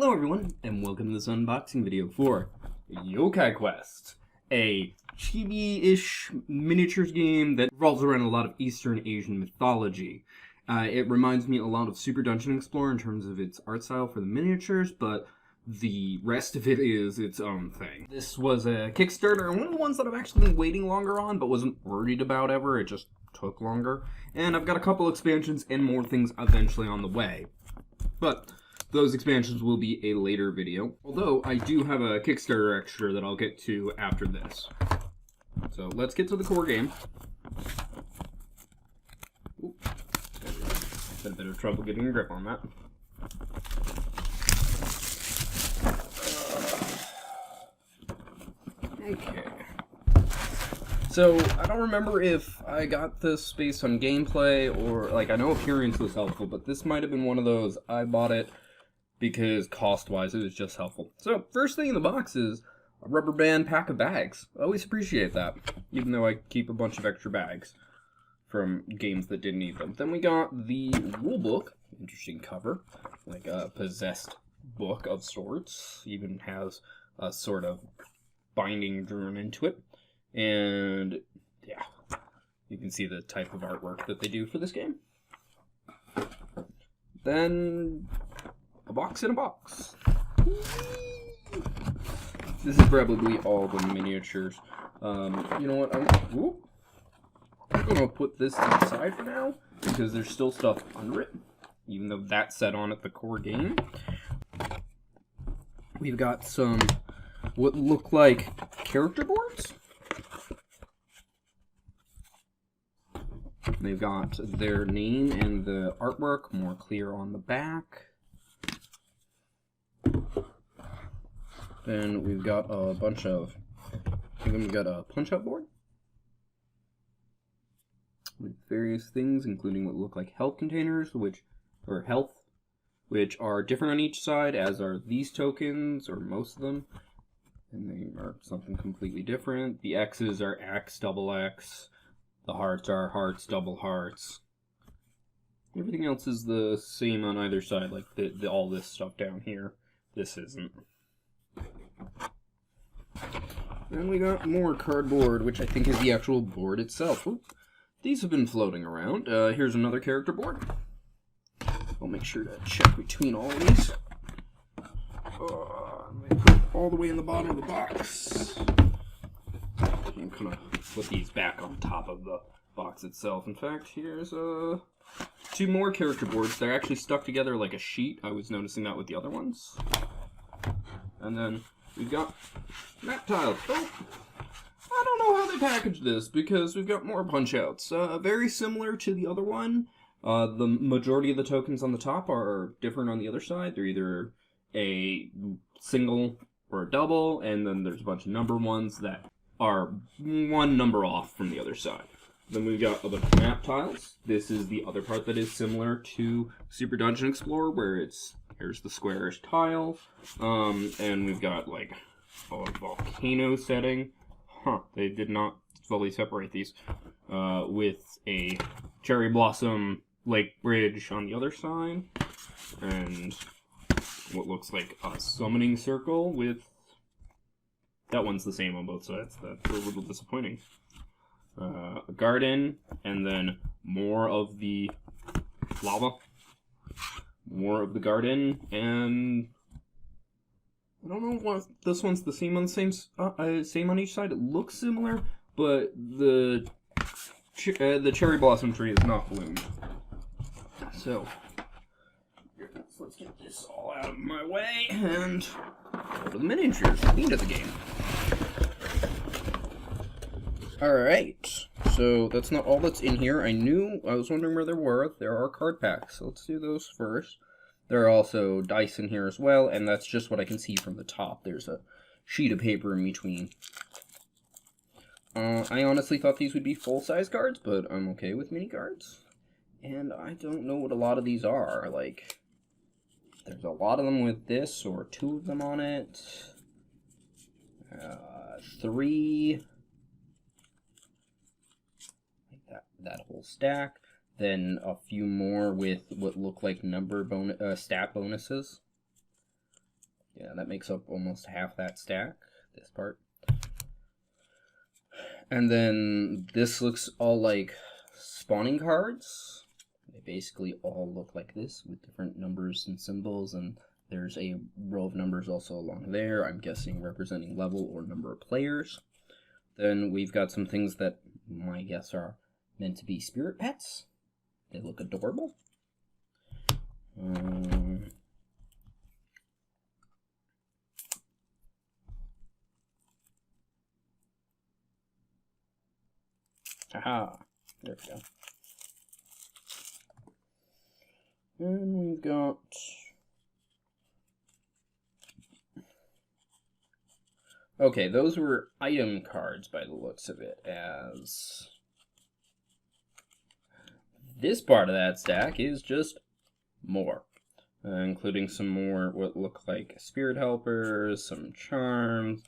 Hello everyone, and welcome to this unboxing video for Yokai Quest, a chibi-ish miniatures game that revolves around a lot of Eastern Asian mythology. It reminds me a lot of Super Dungeon Explorer in terms of its art style for the miniatures, but the rest of it is its own thing. This was a Kickstarter, and one of the ones that I've actually been waiting longer on, but wasn't worried about ever. It just took longer. And I've got a couple expansions and more things eventually on the way. But those expansions will be a later video, although I do have a Kickstarter extra that I'll get to after this. So let's get to the core game. Ooh, had a bit of trouble getting a grip on that. Okay. So, I don't remember if I got this based on gameplay or, I know appearance was helpful, but this might have been one of those, I bought it because cost-wise it was just helpful. So, first thing in the box is a rubber band pack of bags. I always appreciate that, even though I keep a bunch of extra bags from games that didn't need them. Then we got the rulebook, interesting cover, like a possessed book of sorts, even has a sort of binding drawn into it. And yeah, you can see the type of artwork that they do for this game. Then a box in a box. This is probably all the miniatures. You know what? I'm gonna put this to the side for now because there's still stuff under it, even though that's set on at the core game. We've got some what look like character boards. They've got their name and the artwork more clear on the back. Then we've got a bunch of, we've got a punch-out board with various things, including what look like health containers, which are different on each side, as are these tokens, or most of them. And they are something completely different. The X's are X, double X. The hearts are hearts, double hearts. Everything else is the same on either side, like all this stuff down here. This isn't. Then we got more cardboard, which I think is the actual board itself. Ooh, these have been floating around. Here's another character board. I'll make sure to check between all of these. Let me put it all the way in the bottom of the box. I'm gonna put these back on top of the box itself. In fact, here's two more character boards. They're actually stuck together like a sheet. I was noticing that with the other ones. And then we've got map tiles. Oh, I don't know how they packaged this because we've got more punch-outs. Very similar to the other one. The majority of the tokens on the top are different on the other side. They're either a single or a double, and then there's a bunch of number ones that are one number off from the other side. Then we've got a bunch of map tiles. This is the other part that is similar to Super Dungeon Explorer, where here's the squarish tile, and we've got like a volcano setting. They did not fully separate these, with a cherry blossom lake bridge on the other side, and what looks like a summoning circle with. That one's the same on both sides. That's a little disappointing. A garden, and then more of the lava. More of the garden, and I don't know what this one's the same on the same on each side. It looks similar, but the cherry blossom tree is not bloomed. So let's get this all out of my way and go to the miniatures into the game. Alright, so that's not all that's in here. I was wondering where there were. There are card packs, so let's do those first. There are also dice in here as well, and that's just what I can see from the top. There's a sheet of paper in between. I honestly thought these would be full-size cards, but I'm okay with mini cards. And I don't know what a lot of these are. Like, there's a lot of them with this, or two of them on it. Three. Like that whole stack. Then a few more with what look like stat bonuses. Yeah, that makes up almost half that stack, this part. And then this looks all like spawning cards. They basically all look like this with different numbers and symbols, and there's a row of numbers also along there, I'm guessing representing level or number of players. Then we've got some things that my guess are meant to be spirit pets. They look adorable. Aha, there we go. And we've got okay, those were item cards by the looks of it, as this part of that stack is just more, including some more what look like spirit helpers, some charms,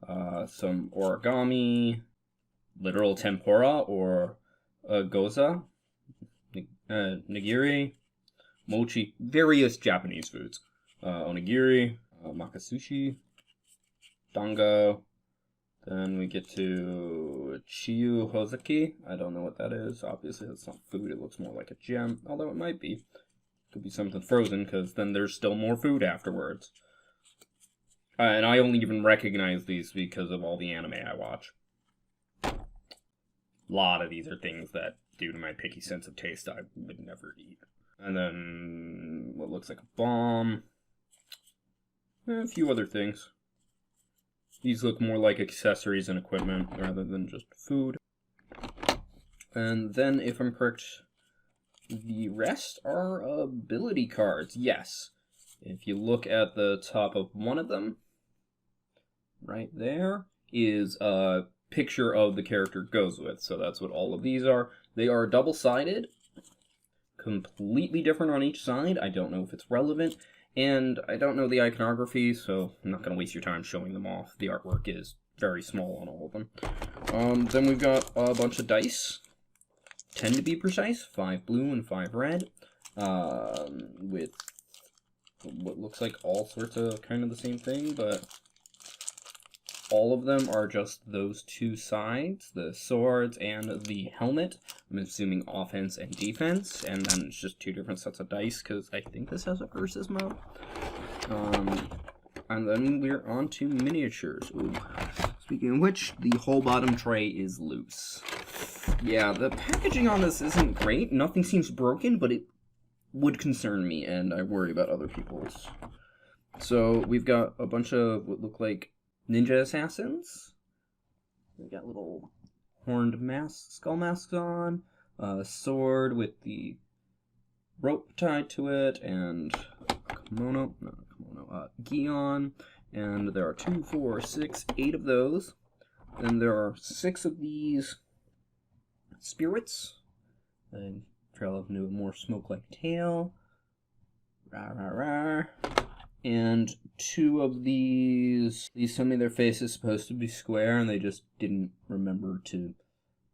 some origami, literal tempura or goza, nigiri, mochi, various Japanese foods, onigiri, makasushi, dango. Then we get to chiyu hozaki. I don't know what that is. Obviously, that's not food. It looks more like a gem, although it might be. Could be something frozen, because then there's still more food afterwards. And I only even recognize these because of all the anime I watch. A lot of these are things that, due to my picky sense of taste, I would never eat. And then what looks like a bomb. And a few other things. These look more like accessories and equipment rather than just food. And then, if I'm correct, the rest are ability cards. Yes. If you look at the top of one of them, right there, is a picture of the character it goes with. So that's what all of these are. They are double-sided, completely different on each side. I don't know if it's relevant. And I don't know the iconography, so I'm not going to waste your time showing them off. The artwork is very small on all of them. Then we've got a bunch of dice. 10 to be precise. 5 blue and 5 red. With what looks like all sorts of kind of the same thing, but all of them are just those two sides, the swords and the helmet. I'm assuming offense and defense, and then it's just two different sets of dice, because I think this has a versus mode. And then we're on to miniatures. Ooh. Speaking of which, the whole bottom tray is loose. Yeah, the packaging on this isn't great. Nothing seems broken, but it would concern me, and I worry about other people's. So we've got a bunch of what look like ninja assassins. They got little horned skull masks on, a sword with the rope tied to it, and gi on. And there are 2, 4, 6, 8 of those. Then there are 6 of these spirits. And trail up into a more smoke-like tail. Rah, rah, rah. And 2 of these tell me their face is supposed to be square, and they just didn't remember to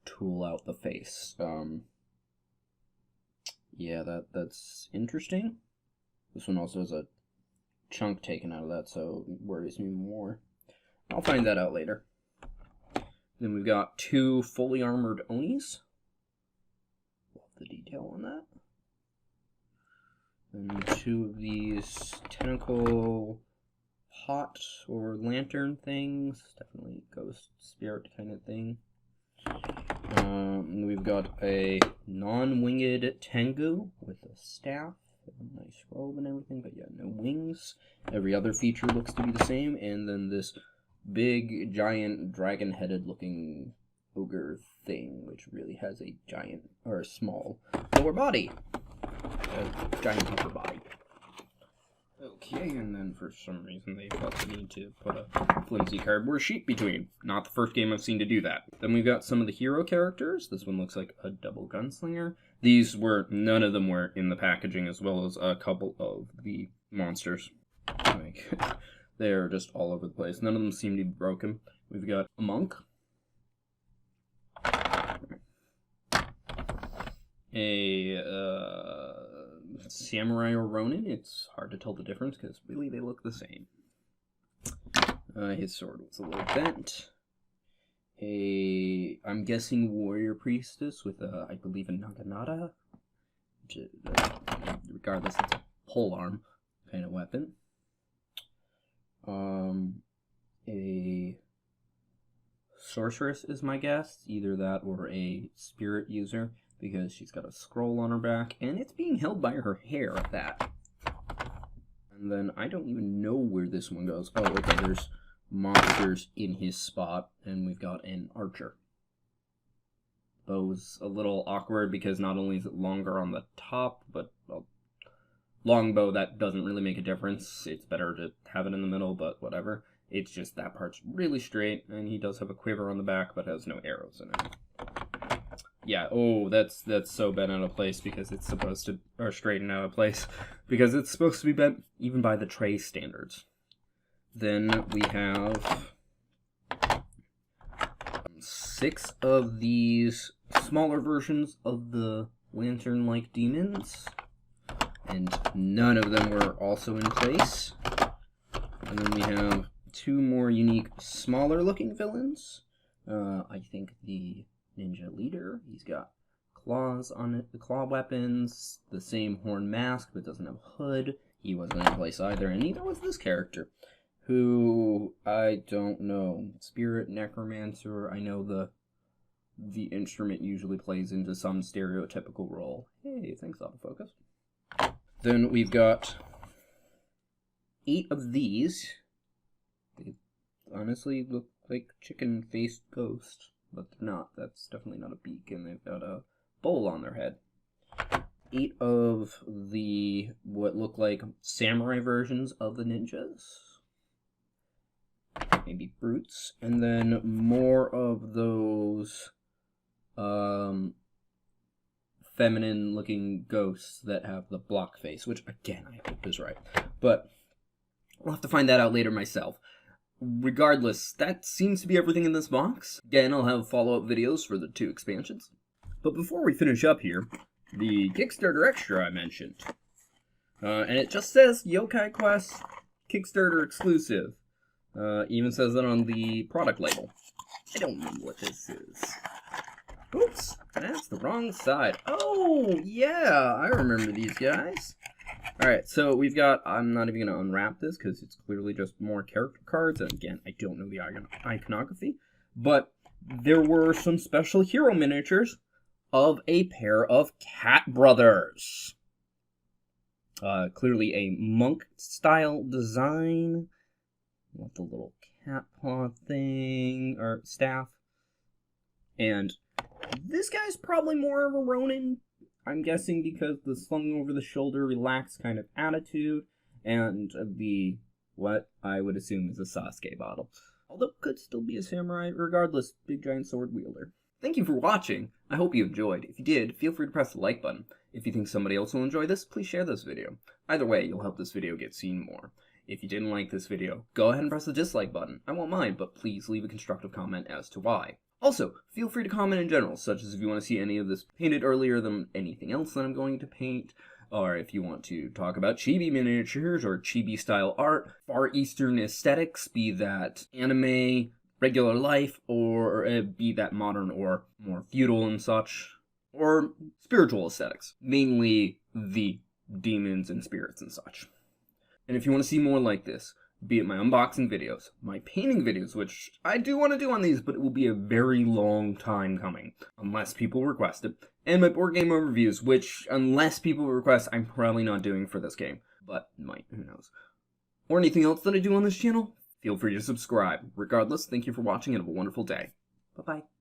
tool out the face. Yeah, that's interesting. This one also has a chunk taken out of that, so it worries me more. I'll find that out later. Then we've got 2 fully armored Onis. Love the detail on that. And 2 of these tentacle pot or lantern things. Definitely ghost spirit kind of thing. We've got a non-winged Tengu with a staff, a nice robe and everything, but yeah, no wings. Every other feature looks to be the same. And then this big, giant, dragon-headed looking ogre thing, which really has a giant, or a small, lower body. A giant upper body. Okay, and then for some reason they felt the need to put a flimsy cardboard sheet between. Not the first game I've seen to do that. Then we've got some of the hero characters. This one looks like a double gunslinger. None of them were in the packaging, as well as a couple of the monsters. Like, they're just all over the place. None of them seem to be broken. We've got a monk. A samurai or ronin. It's hard to tell the difference because really they look the same. His sword was a little bent. I'm guessing warrior priestess with I believe a naginata. Regardless, it's a polearm kind of weapon. A sorceress is my guess, either that or a spirit user, because she's got a scroll on her back, and it's being held by her hair at that. And then I don't even know where this one goes. Oh, okay, there's monsters in his spot, and we've got an archer. Bow's a little awkward because not only is it longer on the top, but well, longbow, that doesn't really make a difference. It's better to have it in the middle, but whatever. It's just that part's really straight, and he does have a quiver on the back, but has no arrows in it. Yeah, oh, that's so bent out of place because it's supposed to, or straighten out of place, because it's supposed to be bent even by the tray standards. Then we have 6 of these smaller versions of the lantern-like demons, and none of them were also in place. And then we have 2 more unique, smaller-looking villains. I think the ninja leader, he's got claws on it, the claw weapons, the same horn mask, but doesn't have a hood. He wasn't in place either, and neither was this character, who I don't know. Spirit necromancer. I know the instrument usually plays into some stereotypical role. Hey, thanks, autofocus. Then we've got 8 of these. They honestly look like chicken-faced ghosts, but they're not. That's definitely not a beak, and they've got a bowl on their head. 8 of the what look like samurai versions of the ninjas. Maybe brutes. And then more of those feminine-looking ghosts that have the block face, which, again, I hope is right. But I'll have to find that out later myself. Regardless, that seems to be everything in this box. Again, I'll have follow-up videos for the 2 expansions. But before we finish up here, the Kickstarter extra I mentioned. And it just says Yokai Quest Kickstarter exclusive. Even says that on the product label. I don't know what this is. Oops, that's the wrong side. Oh, yeah, I remember these guys. Alright, so we've got, I'm not even going to unwrap this because it's clearly just more character cards. And again, I don't know the iconography. But there were some special hero miniatures of a pair of cat brothers. Clearly a monk-style design. With the little cat paw thing, or staff. And this guy's probably more of a Ronin, I'm guessing, because the slung over the shoulder, relaxed kind of attitude, and the, what I would assume is a Sasuke bottle. Although could still be a samurai, regardless, big giant sword wielder. Thank you for watching. I hope you enjoyed. If you did, feel free to press the like button. If you think somebody else will enjoy this, please share this video. Either way, you'll help this video get seen more. If you didn't like this video, go ahead and press the dislike button. I won't mind, but please leave a constructive comment as to why. Also, feel free to comment in general, such as if you want to see any of this painted earlier than anything else that I'm going to paint, or if you want to talk about chibi miniatures or chibi-style art, Far Eastern aesthetics, be that anime, regular life, or be that modern or more feudal and such, or spiritual aesthetics, mainly the demons and spirits and such. And if you want to see more like this, be it my unboxing videos, my painting videos, which I do want to do on these, but it will be a very long time coming, unless people request it, and my board game overviews, which, unless people request, I'm probably not doing for this game, but might, who knows. Or anything else that I do on this channel, feel free to subscribe. Regardless, thank you for watching and have a wonderful day. Bye-bye.